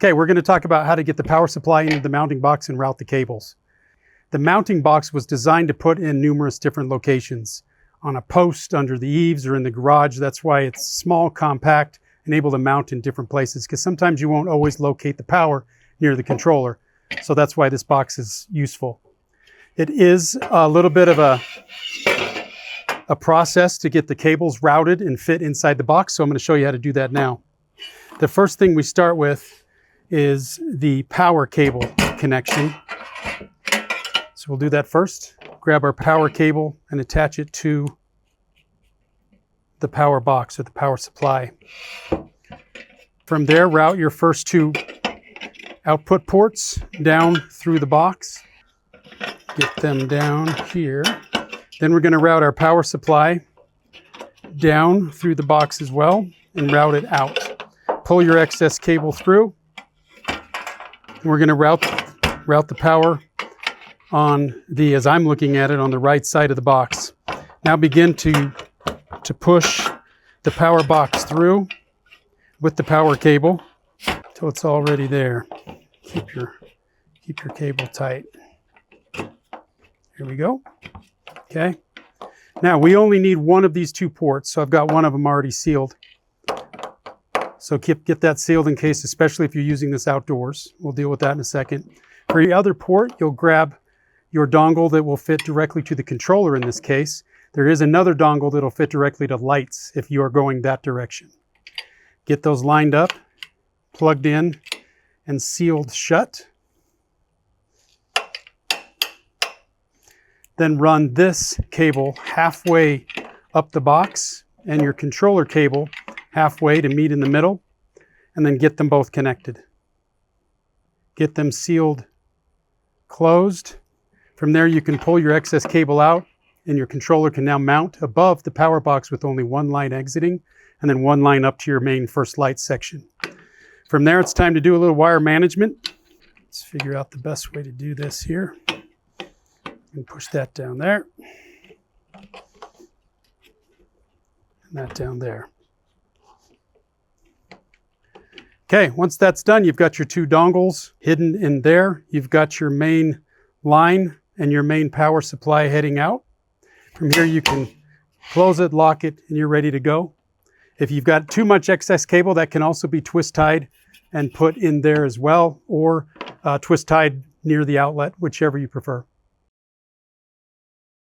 Okay, we're going to talk about how to get the power supply into the mounting box and route the cables. The mounting box was designed to put in numerous different locations. On a post, under the eaves, or in the garage. That's why it's small, compact, and able to mount in different places, because sometimes you won't always locate the power near the controller. So that's why this box is useful. It is a little bit of a process to get the cables routed and fit inside the box, so I'm going to show you how to do that now. The first thing we start with is the power cable connection. So we'll do that first. Grab our power cable and attach it to the power box or the power supply. From there, route your first two output ports down through the box. Get them down here. Then we're going to route our power supply down through the box as well and route it out. Pull your excess cable through. And we're going to route the power on the, as I'm looking at it, on the right side of the box. Now begin to push the power box through with the power cable till it's already there. Keep your cable tight. Here we go. Okay. Now we only need one of these two ports, so I've got one of them already sealed. So get that sealed in case, especially if you're using this outdoors. We'll deal with that in a second. For your other port, you'll grab your dongle that will fit directly to the controller in this case. There is another dongle that'll fit directly to lights if you are going that direction. Get those lined up, plugged in, and sealed shut. Then run this cable halfway up the box and your controller cable halfway to meet in the middle, and then get them both connected. Get them sealed closed. From there, you can pull your excess cable out, and your controller can now mount above the power box with only one line exiting, and then one line up to your main first light section. From there, it's time to do a little wire management. Let's figure out the best way to do this here. And push that down there. And that down there. Okay, once that's done, you've got your two dongles hidden in there. You've got your main line and your main power supply heading out. From here, you can close it, lock it, and you're ready to go. If you've got too much excess cable, that can also be twist tied and put in there as well, or twist tied near the outlet, whichever you prefer.